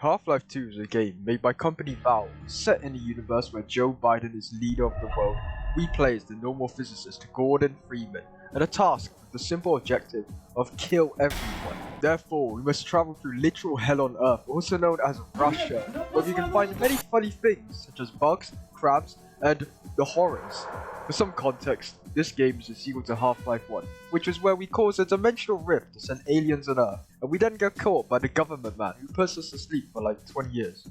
Half-Life 2 is a game made by company Valve, set in a universe where Joe Biden is leader of the world. We play as the normal physicist Gordon Freeman, and a task with the simple objective of kill everyone. Therefore, we must travel through literal hell on earth, also known as Russia, where we can find many funny things such as bugs, crabs, and the horrors. For some context, this game is a sequel to Half-Life 1, which is where we cause a dimensional rift to send aliens on Earth, and we then get caught by the government man who puts us to sleep for like 20 years.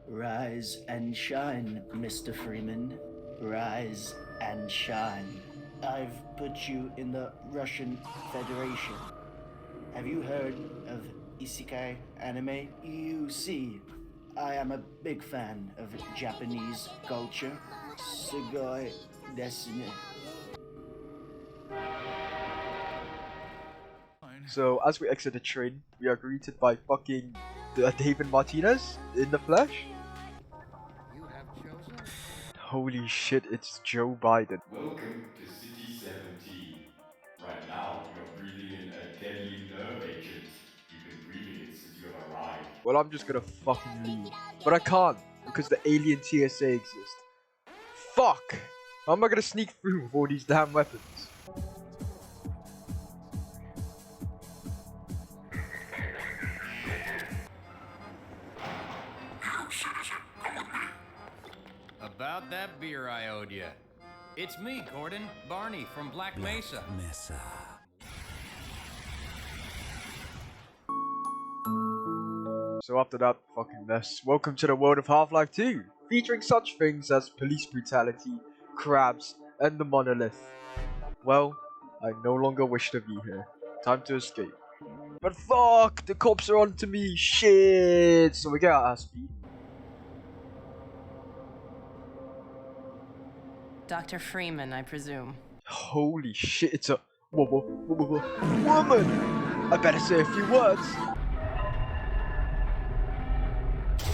Rise and shine, Mr. Freeman. Rise and shine. I've put you in the Russian Federation. Have you heard of isekai anime? You see, I am a big fan of Japanese culture. Sugoi desu ne. So, as we exit the train, we are greeted by fucking David Martinez in the flesh. Holy shit, it's Joe Biden. Welcome to City 17. Right now, you're breathing in a deadly nerve agent. You've been breathing it since you have arrived. Well, I'm just gonna fucking leave. But I can't, because the alien TSA exists. Fuck! How am I gonna sneak through with all these damn weapons? About that beer I owed you. It's me, Gordon, Barney from Black Mesa. So after that fucking mess, welcome to the world of Half-Life 2, featuring such things as police brutality, crabs, and the monolith. Well, I no longer wish to be here. Time to escape. But fuck, the cops are onto me, shit! So we get our ass beat. Dr. Freeman, I presume. Holy shit, it's a woman! I better say a few words.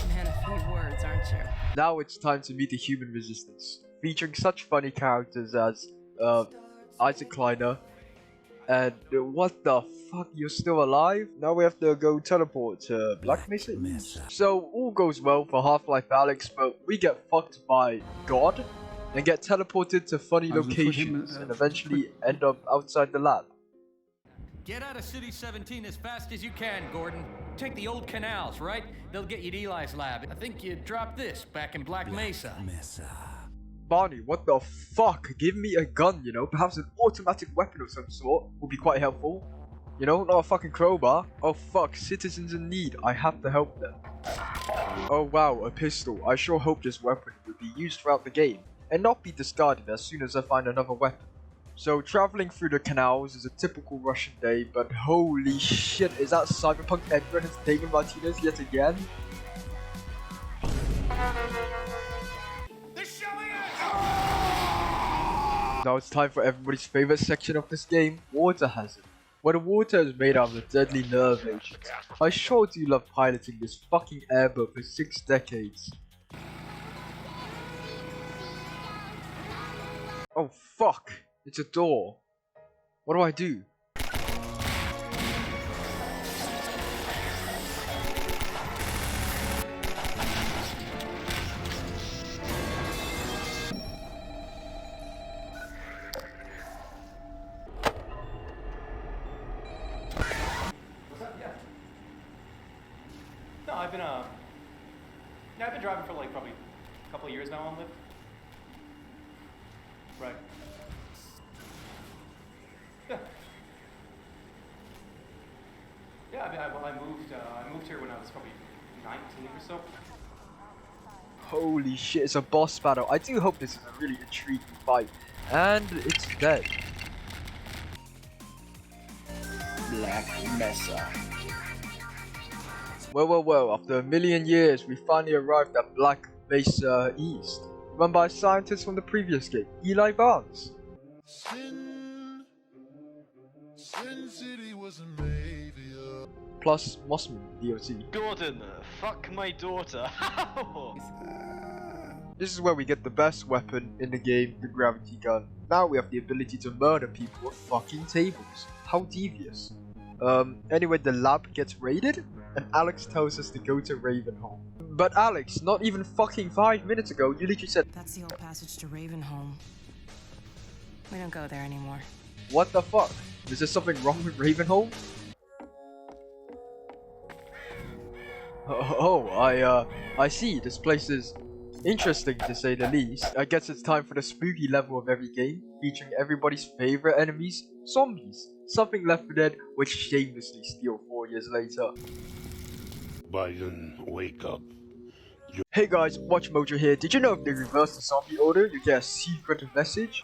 Man, a few words, aren't you? Now it's time to meet the human resistance, featuring such funny characters as Isaac Kleiner and what the fuck, you're still alive? Now we have to go teleport to Black Mesa. So all goes well for Half-Life Alyx, but we get fucked by God and get teleported to funny locations and eventually end up outside the lab. Get out of City 17 as fast as you can, Gordon. Take the old canals, right? They'll get you to Eli's lab. I think you dropped this back in Black Mesa. Barney, what the fuck? Give me a gun, you know? Perhaps an automatic weapon of some sort would be quite helpful. You know, not a fucking crowbar. Oh fuck, citizens in need. I have to help them. Oh wow, a pistol. I sure hope this weapon will be used throughout the game and not be discarded as soon as I find another weapon. So traveling through the canals is a typical Russian day, but holy shit, is that Cyberpunk Edgar and David Martinez yet again? Now it's time for everybody's favorite section of this game, Water Hazard, where the water is made out of a deadly nerve agent. I sure do love piloting this fucking airboat for 6 decades. Oh fuck, it's a door. What do I do? No, I've been driving for like probably a couple of years now on Lyft. Right. Yeah. Yeah, I mean, I moved here when I was probably 19 or so. Holy shit, it's a boss battle. I do hope this is a really intriguing fight. And it's dead. Black Mesa. Well, after a million years, we finally arrived at Black Mesa East, run by a scientist from the previous game, Eli Barnes. Sin City was a maybe. Plus Mossman DLC. Gordon, fuck my daughter. This is where we get the best weapon in the game, the gravity gun. Now we have the ability to murder people with fucking tables. How devious. Anyway, the lab gets raided, and Alex tells us to go to Ravenholm. But Alex, not even fucking 5 minutes ago, you literally said, That's the old passage to Ravenholm. We don't go there anymore. what the fuck? Is there something wrong with Ravenholm? I see. This place is interesting to say the least. I guess it's time for the spooky level of every game, featuring everybody's favorite enemies, zombies. Something Left 4 Dead, which shamelessly steal 4 years later. Biden, wake up. Hey guys, Watch Mojo here. Did you know if they reverse the zombie order, you get a secret message?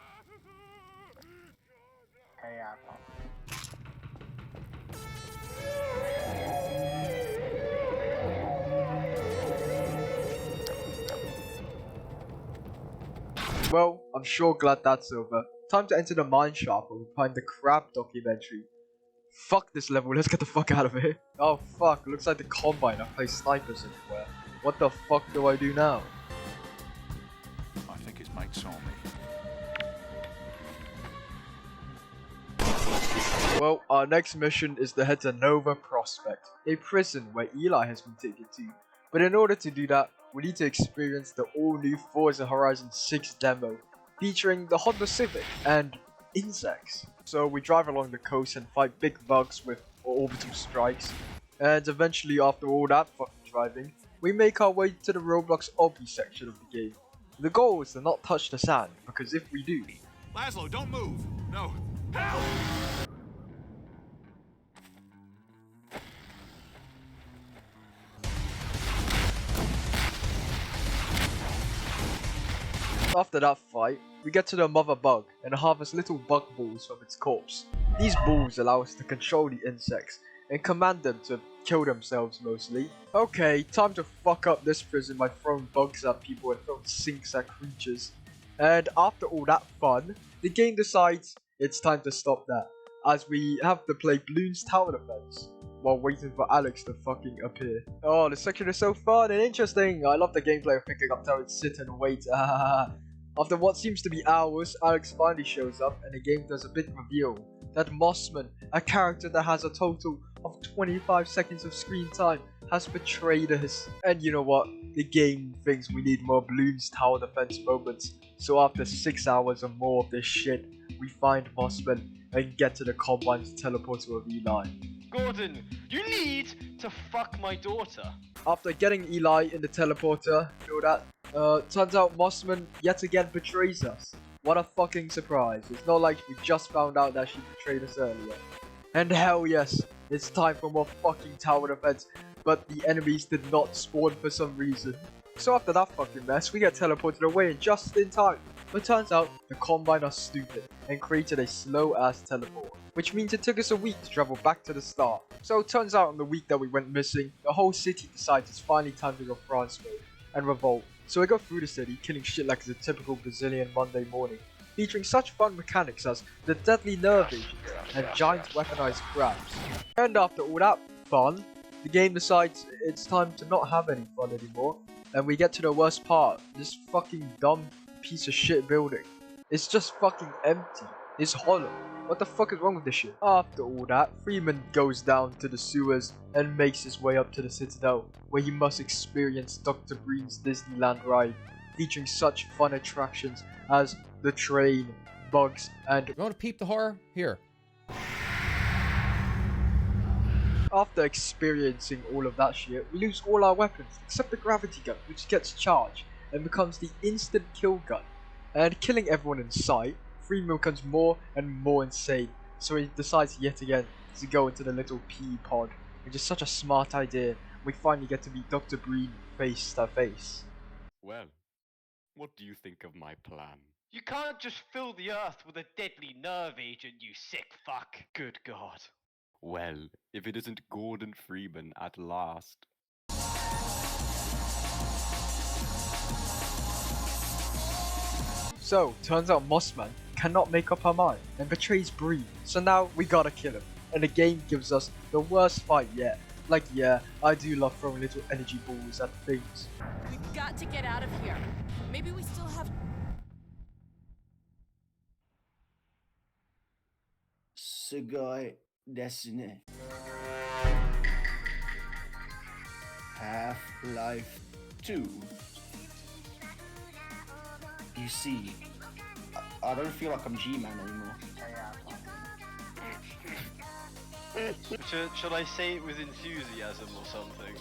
Hey, Apple. Well, I'm sure glad that's over. Time to enter the mine shaft where we find the crab documentary. Fuck this level, let's get the fuck out of here. Oh fuck, looks like the Combine. I play snipers everywhere. What the fuck do I do now? I think his mate saw me. Well, our next mission is to head to Nova Prospect, a prison where Eli has been taken to. But in order to do that, we need to experience the all-new Forza Horizon 6 demo, featuring the Honda Civic and insects. So we drive along the coast and fight big bugs with orbital strikes, and eventually after all that fucking driving, we make our way to the Roblox obby section of the game. The goal is to not touch the sand, because if we do... Laszlo, don't move! No! Help! After that fight, we get to the mother bug and harvest little bug balls from its corpse. These balls allow us to control the insects and command them to kill themselves mostly. Okay, time to fuck up this prison by throwing bugs at people and throwing sinks at creatures. And after all that fun, the game decides it's time to stop that, as we have to play Bloons Tower Defense while waiting for Alex to fucking appear. Oh, this section is so fun and interesting. I love the gameplay of picking up turrets, sit and wait. After what seems to be hours, Alex finally shows up and the game does a big reveal that Mossman, a character that has a total of 25 seconds of screen time, has betrayed us. And you know what? The game thinks we need more Bloons Tower Defense moments. So after 6 hours or more of this shit, we find Mossman and get to the Combine's teleporter of Eli. Gordon, you need to fuck my daughter. After getting Eli in the teleporter, you know that, turns out Mossman yet again betrays us. What a fucking surprise. It's not like we just found out that she betrayed us earlier. And hell yes, it's time for more fucking tower defense, but the enemies did not spawn for some reason. So after that fucking mess, we get teleported away just in time. But turns out, the Combine are stupid and created a slow ass teleport, which means it took us a week to travel back to the start. So it turns out on the week that we went missing, the whole city decides it's finally time to go France mode and revolt. So we go through the city, killing shit like it's a typical Brazilian Monday morning, featuring such fun mechanics as the deadly nerve agents and giant weaponized crabs. And after all that fun, the game decides it's time to not have any fun anymore, and we get to the worst part, this fucking dumb piece of shit building. It's just fucking empty. It's hollow. What the fuck is wrong with this shit? After all that, Freeman goes down to the sewers and makes his way up to the Citadel, where he must experience Dr. Breen's Disneyland ride, featuring such fun attractions as the train, bugs, and... You want to peep the horror? Here. After experiencing all of that shit, we lose all our weapons, except the gravity gun, which gets charged and becomes the instant kill gun. And killing everyone in sight, Freeman becomes more and more insane, so he decides yet again to go into the little pea pod, which is such a smart idea. We finally get to meet Dr. Breen face to face. Well, what do you think of my plan? You can't just fill the earth with a deadly nerve agent, you sick fuck. Good God. Well, if it isn't Gordon Freeman at last. So, turns out Mossman cannot make up her mind and betrays Breen, so now we gotta kill him. And the game gives us the worst fight yet. Like, yeah, I do love throwing little energy balls at things. We've got to get out of here. Maybe we still have... Sugai Destiny. Half-Life 2. You see, I don't feel like I'm G-Man anymore. Should I say it with enthusiasm or something?